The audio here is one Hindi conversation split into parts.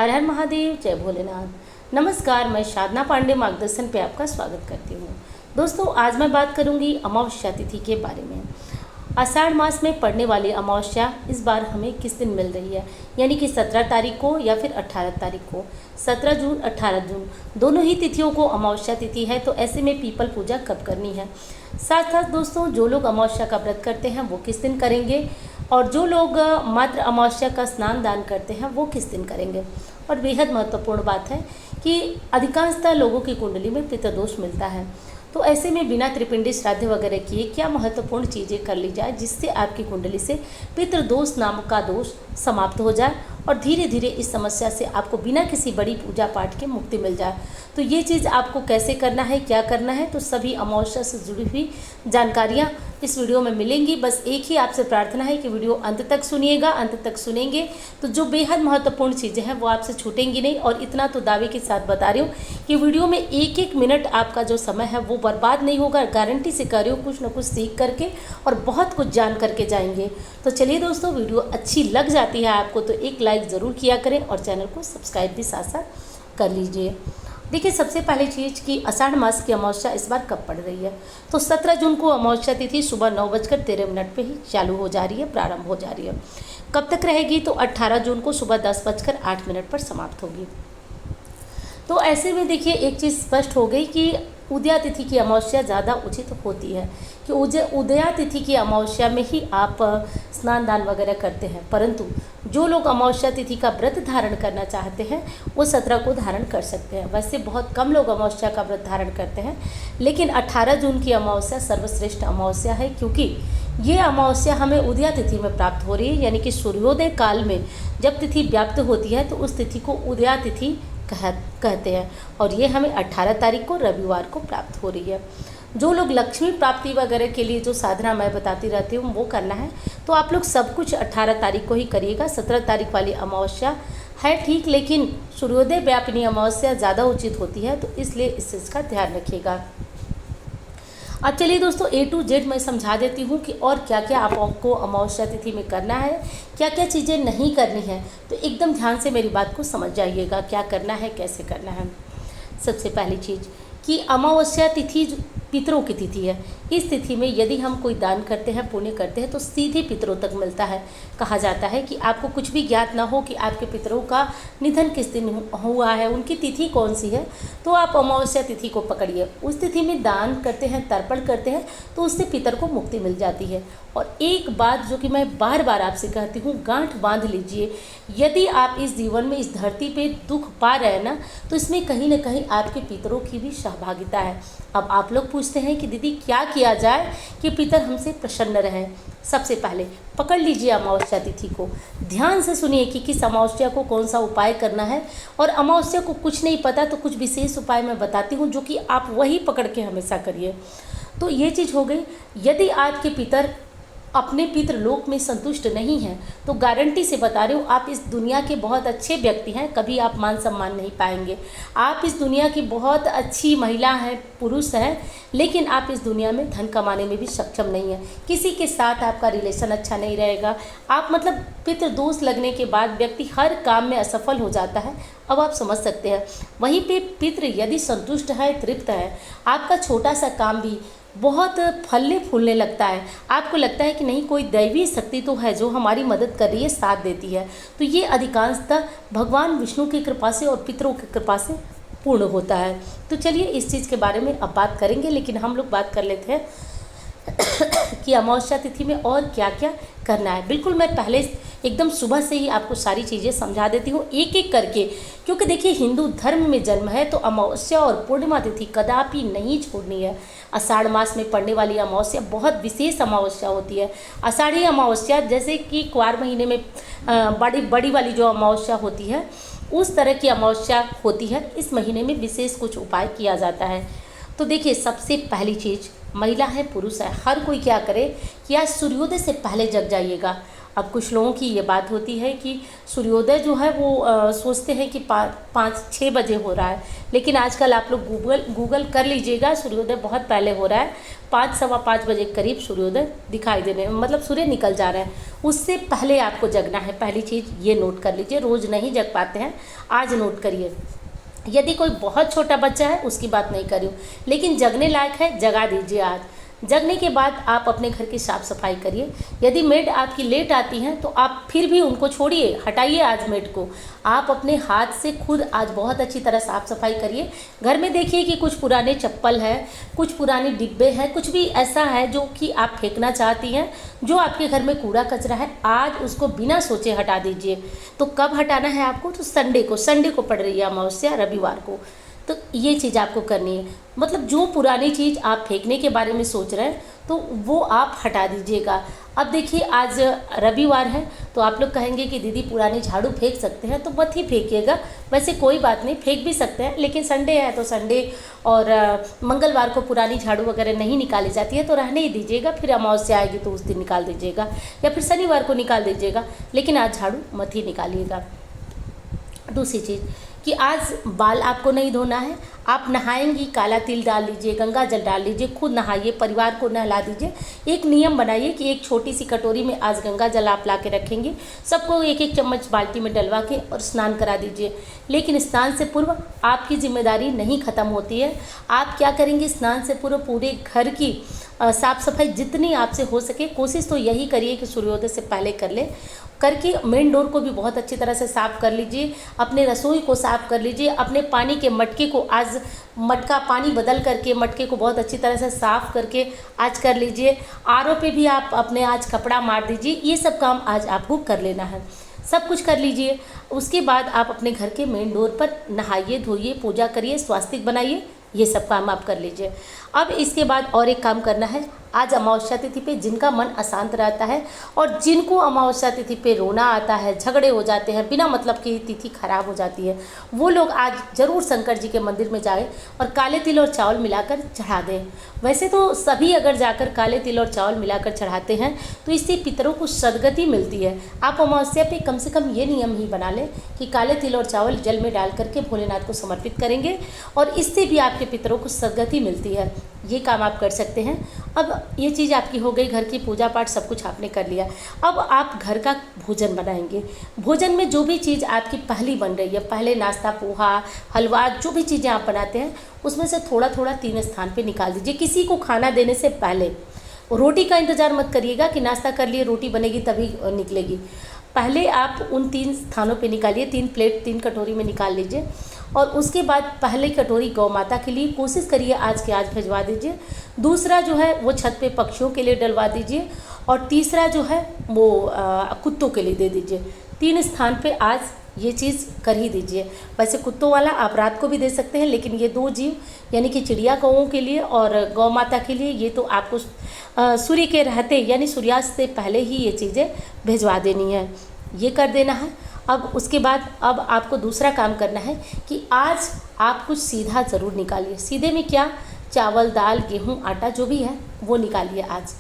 हर हर महादेव, जय भोलेनाथ। नमस्कार, मैं साधना पांडे मार्गदर्शन पे आपका स्वागत करती हूँ। दोस्तों, आज मैं बात करूँगी अमावस्या तिथि के बारे में। आषाढ़ मास में पड़ने वाली अमावस्या इस बार हमें किस दिन मिल रही है, यानी कि 17 तारीख को या फिर 18 तारीख को। 17 जून 18 जून दोनों ही तिथियों को अमावस्या तिथि है, तो ऐसे में पीपल पूजा कब करनी है। साथ साथ दोस्तों, जो लोग अमावस्या का व्रत करते हैं वो किस दिन करेंगे, और जो लोग मात्र अमावस्या का स्नान दान करते हैं वो किस दिन करेंगे। और बेहद महत्वपूर्ण बात है कि अधिकांशतः लोगों की कुंडली में पितृदोष मिलता है, तो ऐसे में बिना त्रिपिंडी श्राद्ध वगैरह किए क्या महत्वपूर्ण चीज़ें कर ली जाए जिससे आपकी कुंडली से पितृदोष नामक का दोष समाप्त हो जाए और धीरे धीरे इस समस्या से आपको बिना किसी बड़ी पूजा पाठ के मुक्ति मिल जाए। तो ये चीज़ आपको कैसे करना है, क्या करना है, तो सभी अमावस्या से जुड़ी हुई जानकारियाँ इस वीडियो में मिलेंगी। बस एक ही आपसे प्रार्थना है कि वीडियो अंत तक सुनिएगा। अंत तक सुनेंगे तो जो बेहद महत्वपूर्ण चीज़ें हैं वो आपसे छूटेंगी नहीं। और इतना तो दावे के साथ बता रही हूँ कि वीडियो में एक एक मिनट आपका जो समय है वो बर्बाद नहीं होगा। गारंटी से कर रही हूँ, कुछ ना कुछ सीख करके और बहुत कुछ जान करके जाएंगे। तो चलिए दोस्तों, वीडियो अच्छी लग जाती है आपको तो एक लाइक ज़रूर किया करें और चैनल को सब्सक्राइब भी साथ साथ कर लीजिए। देखिए, सबसे पहली चीज़ कि आषाढ़ मास की अमावस्या इस बार कब पड़ रही है। तो 17 जून को अमावस्या तिथि सुबह 9:13 पे ही चालू हो जा रही है, प्रारंभ हो जा रही है। कब तक रहेगी, तो 18 जून को सुबह 10:08 पर समाप्त होगी। तो ऐसे में देखिए, एक चीज़ स्पष्ट हो गई कि उदया तिथि की अमावस्या ज़्यादा उचित होती है कि उदया तिथि की अमावस्या में ही आप स्नान दान वगैरह करते हैं। परंतु जो लोग अमावस्या तिथि का व्रत धारण करना चाहते हैं वो 17 को धारण कर सकते हैं। वैसे बहुत कम लोग अमावस्या का व्रत धारण करते हैं, लेकिन 18 जून की अमावस्या सर्वश्रेष्ठ अमावस्या है, क्योंकि ये अमावस्या हमें उदया तिथि में प्राप्त हो रही है, यानी कि सूर्योदय काल में जब तिथि व्याप्त होती है तो उस तिथि को उदया तिथि कहते हैं। और ये हमें 18 तारीख को रविवार को प्राप्त हो रही है। जो लोग लक्ष्मी प्राप्ति वगैरह के लिए जो साधना मैं बताती रहती हूँ वो करना है, तो आप लोग सब कुछ 18 तारीख को ही करिएगा। 17 तारीख वाली अमावस्या है ठीक, लेकिन सूर्योदय व्यापिनी अमावस्या ज़्यादा उचित होती है, तो इसलिए इस चीज़ का ध्यान रखिएगा। अब चलिए दोस्तों, A to Z मैं समझा देती हूँ कि और क्या क्या आपको अमावस्या तिथि में करना है, क्या क्या चीज़ें नहीं करनी है। तो एकदम ध्यान से मेरी बात को समझ जाइएगा, क्या करना है, कैसे करना है। सबसे पहली चीज़ कि अमावस्या तिथि पितरों की तिथि है। इस तिथि में यदि हम कोई दान करते हैं, पुण्य करते हैं, तो सीधे पितरों तक मिलता है। कहा जाता है कि आपको कुछ भी ज्ञात ना हो कि आपके पितरों का निधन किस दिन हुआ है, उनकी तिथि कौन सी है, तो आप अमावस्या तिथि को पकड़िए। उस तिथि में दान करते हैं, तर्पण करते हैं, तो उससे पितर को मुक्ति मिल जाती है। और एक बात जो कि मैं बार बार आपसे कहती हूँ, गांठ बांध लीजिए। यदि आप इस जीवन में इस धरती पे दुख पा रहे हैं ना, तो इसमें कहीं ना कहीं आपके पितरों की भी सहभागिता है। अब आप लोग पूछते हैं कि दीदी क्या किया जाए कि पितर हमसे प्रसन्न रहें। सबसे पहले पकड़ लीजिए अमावस्या तिथि को, ध्यान से सुनिए कि किस अमावस्या को कौन सा उपाय करना है। और अमावस्या को कुछ नहीं पता तो कुछ विशेष उपाय मैं बताती हूँ, जो कि आप वही पकड़ के हमेशा करिए। तो ये चीज़ हो गई। यदि आपके पितर अपने पितृलोक में संतुष्ट नहीं हैं, तो गारंटी से बता रही हूँ, आप इस दुनिया के बहुत अच्छे व्यक्ति हैं, कभी आप मान सम्मान नहीं पाएंगे। आप इस दुनिया की बहुत अच्छी महिला हैं, पुरुष हैं, लेकिन आप इस दुनिया में धन कमाने में भी सक्षम नहीं हैं। किसी के साथ आपका रिलेशन अच्छा नहीं रहेगा। आप मतलब पितृदोष लगने के बाद व्यक्ति हर काम में असफल हो जाता है। अब आप समझ सकते हैं। वहीं पे पितृ यदि संतुष्ट है, तृप्त है, आपका छोटा सा काम भी बहुत फलने फूलने लगता है। आपको लगता है कि नहीं, कोई दैवी शक्ति तो है जो हमारी मदद कर रही है, साथ देती है। तो ये अधिकांशतः भगवान विष्णु की कृपा से और पितरों की कृपा से पूर्ण होता है। तो चलिए इस चीज़ के बारे में अब बात करेंगे, लेकिन हम लोग बात कर लेते हैं कि अमावस्या तिथि में और क्या क्या करना है। बिल्कुल मैं पहले एकदम सुबह से ही आपको सारी चीज़ें समझा देती हूँ एक एक करके, क्योंकि देखिए हिंदू धर्म में जन्म है तो अमावस्या और पूर्णिमा तिथि कदापि नहीं छोड़नी है। आषाढ़ मास में पड़ने वाली अमावस्या बहुत विशेष अमावस्या होती है। आषाढ़ी अमावस्या जैसे कि क्वार महीने में बड़ी वाली जो अमावस्या होती है, उस तरह की अमावस्या होती है। इस महीने में विशेष कुछ उपाय किया जाता है। तो देखिए, सबसे पहली चीज़, महिला है पुरुष है, हर कोई क्या करे कि आज सूर्योदय से पहले जग जाइएगा। अब कुछ लोगों की ये बात होती है कि सूर्योदय जो है वो सोचते हैं कि 5-6 बजे हो रहा है, लेकिन आजकल आप लोग गूगल कर लीजिएगा, सूर्योदय बहुत पहले हो रहा है। 5-5:15 बजे करीब सूर्योदय दिखाई देने, मतलब सूर्य निकल जा रहा है। उससे पहले आपको जगना है। पहली चीज़ ये नोट कर लीजिए, रोज़ नहीं जग पाते हैं, आज नोट करिए। यदि कोई बहुत छोटा बच्चा है उसकी बात नहीं कर रही हूँ, लेकिन जगने लायक है, जगा दीजिए आज। जगने के बाद आप अपने घर की साफ़ सफाई करिए। यदि मेड आपकी लेट आती हैं तो आप फिर भी उनको छोड़िए, हटाइए आज मेड को। आप अपने हाथ से खुद आज बहुत अच्छी तरह साफ़ सफाई करिए। घर में देखिए कि कुछ पुराने चप्पल है, कुछ पुराने डिब्बे हैं, कुछ भी ऐसा है जो कि आप फेंकना चाहती हैं, जो आपके घर में कूड़ा कचरा है, आज उसको बिना सोचे हटा दीजिए। तो कब हटाना है आपको? तो संडे को पड़ रही है अमावस्या, रविवार को। तो ये चीज़ आपको करनी है। मतलब जो पुरानी चीज़ आप फेंकने के बारे में सोच रहे हैं तो वो आप हटा दीजिएगा। अब देखिए आज रविवार है तो आप लोग कहेंगे कि दीदी पुरानी झाड़ू फेंक सकते हैं, तो मत ही फेंकिएगा। वैसे कोई बात नहीं, फेंक भी सकते हैं, लेकिन संडे है तो संडे और मंगलवार को पुरानी झाड़ू वगैरह नहीं निकाली जाती है तो रहने ही दीजिएगा। फिर अमावस्या आएगी तो उस दिन निकाल दीजिएगा, या फिर शनिवार को निकाल दीजिएगा, लेकिन आज झाड़ू मत ही निकालिएगा। दूसरी चीज़ कि आज बाल आपको नहीं धोना है। आप नहाएंगी, काला तिल डाल लीजिए, गंगा जल डाल लीजिए, खुद नहाइए, परिवार को नहला दीजिए। एक नियम बनाइए कि एक छोटी सी कटोरी में आज गंगा जल आप ला के रखेंगे, सबको एक एक चम्मच बाल्टी में डलवा के और स्नान करा दीजिए। लेकिन स्नान से पूर्व आपकी जिम्मेदारी नहीं ख़त्म होती है। आप क्या करेंगे? स्नान से पूर्व पूरे घर की साफ़ सफाई जितनी आपसे हो सके, कोशिश तो यही करिए कि सूर्योदय से पहले कर ले। करके मेन डोर को भी बहुत अच्छी तरह से साफ़ कर लीजिए, अपने रसोई को साफ़ कर लीजिए, अपने पानी के मटके को आज मटका पानी बदल करके मटके को बहुत अच्छी तरह से साफ़ करके आज कर लीजिए। आरओ पे भी आप अपने आज कपड़ा मार दीजिए। ये सब काम आज आपको कर लेना है, सब कुछ कर लीजिए। उसके बाद आप अपने घर के मेन डोर पर नहाइए, धोइए, पूजा करिए, स्वास्तिक बनाइए, ये सब काम आप कर लीजिए। अब इसके बाद और एक काम करना है। आज अमावस्या तिथि पे जिनका मन अशांत रहता है और जिनको अमावस्या तिथि पे रोना आता है, झगड़े हो जाते हैं, बिना मतलब की तिथि खराब हो जाती है, वो लोग आज ज़रूर शंकर जी के मंदिर में जाएं और काले तिल और चावल मिलाकर चढ़ा दें। वैसे तो सभी अगर जाकर काले तिल और चावल मिलाकर चढ़ाते हैं तो इससे पितरों को सदगति मिलती है। आप अमावस्या पे कम से कम ये नियम ही बना लें कि काले तिल और चावल जल में डाल करके भोलेनाथ को समर्पित करेंगे और इससे भी आपके पितरों को सदगति मिलती है। ये काम आप कर सकते हैं। अब ये चीज़ आपकी हो गई, घर की पूजा पाठ सब कुछ आपने कर लिया। अब आप घर का भोजन बनाएंगे। भोजन में जो भी चीज़ आपकी पहली बन रही है, पहले नाश्ता, पोहा, हलवा, जो भी चीज़ें आप बनाते हैं उसमें से थोड़ा थोड़ा 3 स्थान पे निकाल दीजिए। किसी को खाना देने से पहले रोटी का इंतज़ार मत करिएगा कि नाश्ता कर लिए रोटी बनेगी तभी निकलेगी। पहले आप उन 3 स्थानों पे निकालिए, 3 प्लेट 3 कटोरी में निकाल लीजिए और उसके बाद पहली कटोरी गौ माता के लिए कोशिश करिए आज के आज भिजवा दीजिए। दूसरा जो है वो छत पे पक्षियों के लिए डलवा दीजिए और तीसरा जो है वो कुत्तों के लिए दे दीजिए। 3 स्थान पे आज ये चीज़ कर ही दीजिए। वैसे कुत्तों वाला आप रात को भी दे सकते हैं, लेकिन ये 2 जीव यानी कि चिड़िया कौओं के लिए और गौ माता के लिए ये तो आपको सूर्य के रहते यानी सूर्यास्त से पहले ही ये चीज़ें भिजवा देनी है, ये कर देना है। अब उसके बाद अब आपको दूसरा काम करना है कि आज आप कुछ सीधा ज़रूर निकालिए। सीधे में क्या? चावल, दाल, गेहूँ, आटा जो भी है वो निकालिए आज।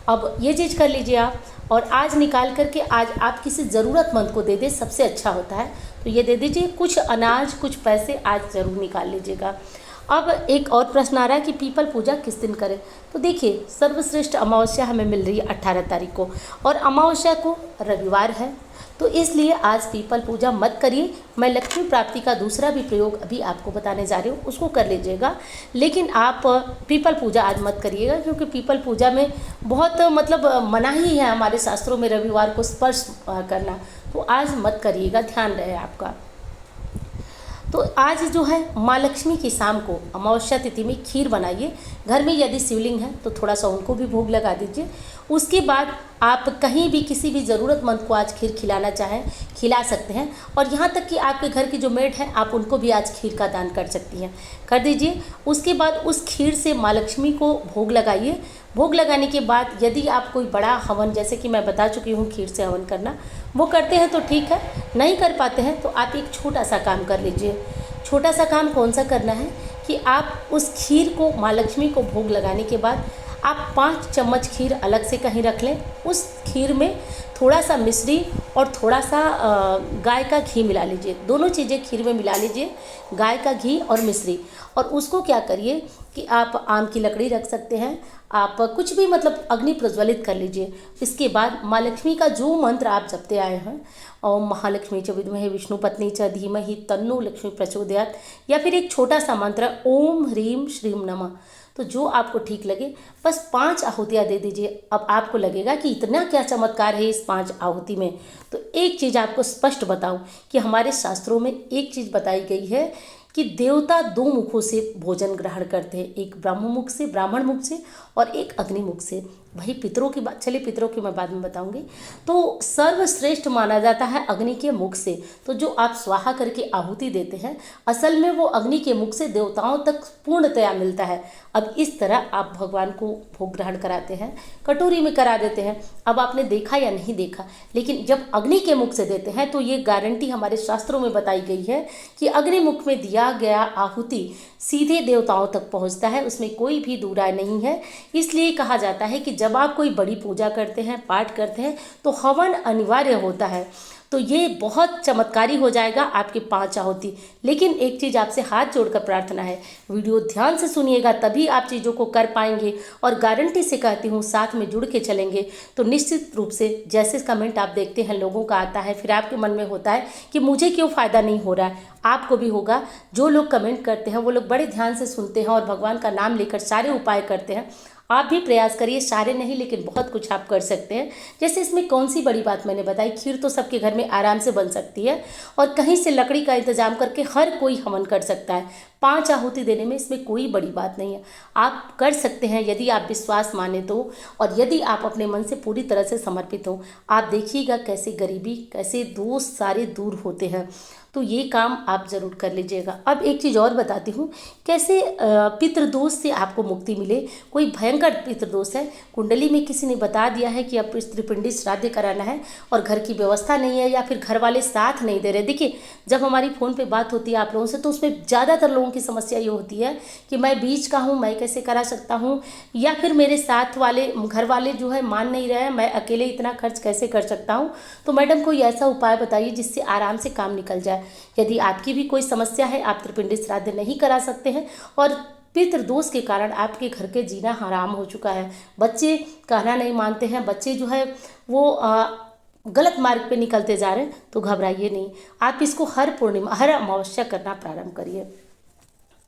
अब ये चीज़ कर लीजिए आप और आज निकाल करके आज आप किसी ज़रूरतमंद को दे दें, सबसे अच्छा होता है। तो ये दे दीजिए, कुछ अनाज, कुछ पैसे आज ज़रूर निकाल लीजिएगा। अब एक और प्रश्न आ रहा है कि पीपल पूजा किस दिन करें? तो देखिए, सर्वश्रेष्ठ अमावस्या हमें मिल रही है 18 तारीख को और अमावस्या को रविवार है, तो इसलिए आज पीपल पूजा मत करिए। मैं लक्ष्मी प्राप्ति का दूसरा भी प्रयोग अभी आपको बताने जा रही हूँ, उसको कर लीजिएगा। लेकिन आप पीपल पूजा आज मत करिएगा, क्योंकि पीपल पूजा में बहुत मतलब मना ही है हमारे शास्त्रों में रविवार को स्पर्श करना, तो आज मत करिएगा, ध्यान रहे आपका। तो आज जो है माँ लक्ष्मी की शाम को अमावस्या तिथि में खीर बनाइए। घर में यदि शिवलिंग है तो थोड़ा सा उनको भी भोग लगा दीजिए। उसके बाद आप कहीं भी किसी भी ज़रूरतमंद को आज खीर खिलाना चाहें खिला सकते हैं, और यहाँ तक कि आपके घर की जो मेड है आप उनको भी आज खीर का दान कर सकती हैं, कर दीजिए। उसके बाद उस खीर से माँ लक्ष्मी को भोग लगाइए। भोग लगाने के बाद यदि आप कोई बड़ा हवन, जैसे कि मैं बता चुकी हूँ खीर से हवन करना, वो करते हैं तो ठीक है, नहीं कर पाते हैं तो आप एक छोटा सा काम कर लीजिए। छोटा सा काम कौन सा करना है कि आप उस खीर को माँ लक्ष्मी को भोग लगाने के बाद आप 5 चम्मच खीर अलग से कहीं रख लें। उस खीर में थोड़ा सा मिश्री और थोड़ा सा गाय का घी मिला लीजिए। दोनों चीज़ें खीर में मिला लीजिए, गाय का घी और मिश्री। और उसको क्या करिए कि आप आम की लकड़ी रख सकते हैं, आप कुछ भी मतलब अग्नि प्रज्वलित कर लीजिए। इसके बाद माँ लक्ष्मी का जो मंत्र आप जपते आए हैं, ओम महालक्ष्मी च विद्महे विष्णु पत्नी च धीमहि तन्नो लक्ष्मी प्रचोदयात्, या फिर एक छोटा सा मंत्र ओम ह्रीम श्रीम नमः, तो जो आपको ठीक लगे बस 5 आहुतियाँ दे दीजिए। अब आपको लगेगा कि इतना क्या चमत्कार है इस 5 आहुति में। तो एक चीज़ आपको स्पष्ट बताऊं कि हमारे शास्त्रों में एक चीज़ बताई गई है कि देवता 2 मुखों से भोजन ग्रहण करते हैं, एक ब्राह्मण मुख से और एक अग्नि मुख से। भाई पितरों की बात, चलिए पितरों की मैं बाद में बताऊंगी। तो सर्वश्रेष्ठ माना जाता है अग्नि के मुख से। तो जो आप स्वाहा करके आहुति देते हैं, असल में वो अग्नि के मुख से देवताओं तक पूर्णतया मिलता है। अब इस तरह आप भगवान को भोग ग्रहण कराते हैं, कटोरी में करा देते हैं। अब आपने देखा या नहीं देखा, लेकिन जब अग्नि के मुख से देते हैं तो ये गारंटी हमारे शास्त्रों में बताई गई है कि अग्नि मुख में दिया गया आहुति सीधे देवताओं तक पहुंचता है, उसमें कोई भी दो राय नहीं है। इसलिए कहा जाता है कि जब आप कोई बड़ी पूजा करते हैं, पाठ करते हैं, तो हवन अनिवार्य होता है। तो ये बहुत चमत्कारी हो जाएगा आपके 5 आहुति। लेकिन एक चीज़ आपसे हाथ जोड़कर प्रार्थना है, वीडियो ध्यान से सुनिएगा, तभी आप चीज़ों को कर पाएंगे। और गारंटी से कहती हूँ, साथ में जुड़ के चलेंगे तो निश्चित रूप से जैसे कमेंट आप देखते हैं लोगों का आता है, फिर आपके मन में होता है कि मुझे क्यों फ़ायदा नहीं हो रहा है। आपको भी होगा। जो लोग कमेंट करते हैं वो लोग बड़े ध्यान से सुनते हैं और भगवान का नाम लेकर सारे उपाय करते हैं। आप भी प्रयास करिए, सारे नहीं लेकिन बहुत कुछ आप कर सकते हैं। जैसे इसमें कौन सी बड़ी बात मैंने बताई, खीर तो सबके घर में आराम से बन सकती है और कहीं से लकड़ी का इंतजाम करके हर कोई हवन कर सकता है। 5 आहुति देने में इसमें कोई बड़ी बात नहीं है, आप कर सकते हैं यदि आप विश्वास माने तो, और यदि आप अपने मन से पूरी तरह से समर्पित हो। आप देखिएगा कैसे गरीबी, कैसे दोष सारे दूर होते हैं। तो ये काम आप ज़रूर कर लीजिएगा। अब एक चीज़ और बताती हूँ, कैसे पितृदोष से आपको मुक्ति मिले। कोई भयंकर पितृदोष है, कुंडली में किसी ने बता दिया है कि अब त्रिपिंडी श्राद्ध कराना है और घर की व्यवस्था नहीं है या फिर घर वाले साथ नहीं दे रहे। देखिए, जब हमारी फ़ोन पे बात होती है आप लोगों से, तो उसमें ज़्यादातर लोगों की समस्या ये होती है कि मैं बीच का हूँ, मैं कैसे करा सकता हूँ, या फिर मेरे साथ वाले घर वाले जो है मान नहीं रहे हैं, मैं अकेले इतना खर्च कैसे कर सकता हूँ। तो मैडम कोई ऐसा उपाय बताइए जिससे आराम से काम निकल जाए। यदि आपकी भी कोई समस्या है, आप त्रिपिंडी श्राद्ध नहीं करा सकते हैं और पितृदोष के कारण आपके घर के जीना हराम हो चुका है, बच्चे कहना नहीं मानते हैं, बच्चे जो है वो गलत मार्ग पे निकलते जा रहे हैं, तो घबराइए नहीं। आप इसको हर पूर्णिमा, हर अमावस्या करना प्रारंभ करिए।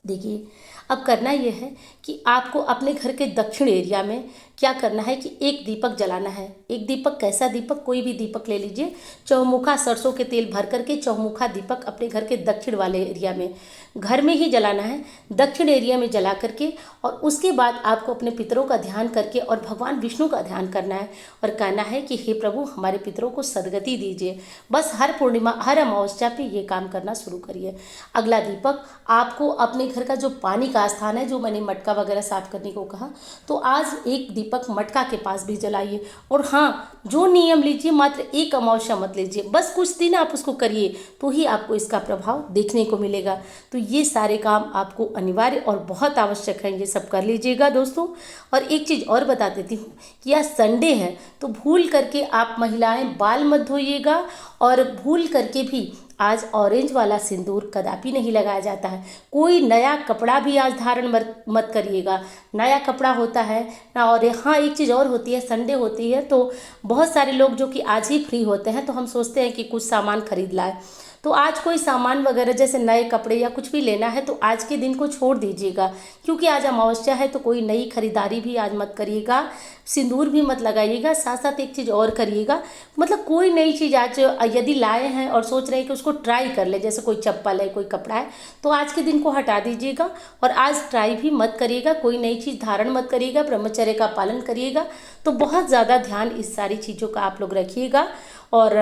देखिए, अब करना यह है कि आपको अपने घर के दक्षिण एरिया में क्या करना है कि एक दीपक जलाना है। एक दीपक, कैसा दीपक, कोई भी दीपक ले लीजिए, चौमुखा सरसों के तेल भर करके चौमुखा दीपक अपने घर के दक्षिण वाले एरिया में, घर में ही जलाना है, दक्षिण एरिया में जला करके। और उसके बाद आपको अपने पितरों का ध्यान करके और भगवान विष्णु का ध्यान करना है और कहना है कि हे प्रभु, हमारे पितरों को सदगति दीजिए। बस हर पूर्णिमा, हर अमावस्या पे ये काम करना शुरू करिए। अगला दीपक, आपको अपने घर का जो पानी का स्थान है, जो मैंने मटका वगैरह साफ करने को कहा, तो आज एक दीपक मटका के पास भी जलाइए। और हाँ, जो नियम लीजिए, मात्र एक अमावस्या मत लीजिए, बस कुछ दिन आप उसको करिए तो ही आपको इसका प्रभाव देखने को मिलेगा। तो ये सारे काम आपको अनिवार्य और बहुत आवश्यक है, ये सब कर लीजिएगा दोस्तों। और एक चीज़ और बता देती हूँ कि आज संडे है, तो भूल करके आप महिलाएं बाल मत धोइएगा और भूल करके भी आज ऑरेंज वाला सिंदूर कदापि नहीं लगाया जाता है। कोई नया कपड़ा भी आज धारण मत करिएगा, नया कपड़ा होता है ना। और हाँ, एक चीज़ और होती है, संडे होती है तो बहुत सारे लोग जो कि आज ही फ्री होते हैं, तो हम सोचते हैं कि कुछ सामान खरीद लाए। तो आज कोई सामान वगैरह जैसे नए कपड़े या कुछ भी लेना है तो आज के दिन को छोड़ दीजिएगा, क्योंकि आज अमावस्या है। तो कोई नई खरीदारी भी आज मत करिएगा, सिंदूर भी मत लगाइएगा। साथ साथ एक चीज़ और करिएगा, मतलब कोई नई चीज़ आज यदि लाए हैं और सोच रहे हैं कि उसको ट्राई कर ले, जैसे कोई चप्पल है, कोई कपड़ा है, तो आज के दिन को हटा दीजिएगा और आज ट्राई भी मत करिएगा। कोई नई चीज़ धारण मत करिएगा, ब्रह्मचर्य का पालन करिएगा। तो बहुत ज़्यादा ध्यान इस सारी चीज़ों का आप लोग रखिएगा। और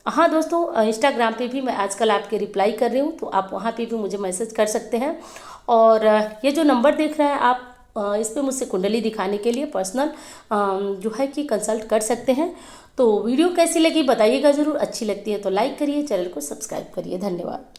हाँ दोस्तों, इंस्टाग्राम पे भी मैं आजकल आपके रिप्लाई कर रही हूँ, तो आप वहाँ पे भी मुझे मैसेज कर सकते हैं। और ये जो नंबर देख रहे हैं आप, इस पर मुझसे कुंडली दिखाने के लिए पर्सनल जो है कि कंसल्ट कर सकते हैं। तो वीडियो कैसी लगी बताइएगा ज़रूर, अच्छी लगती है तो लाइक करिए, चैनल को सब्सक्राइब करिए। धन्यवाद।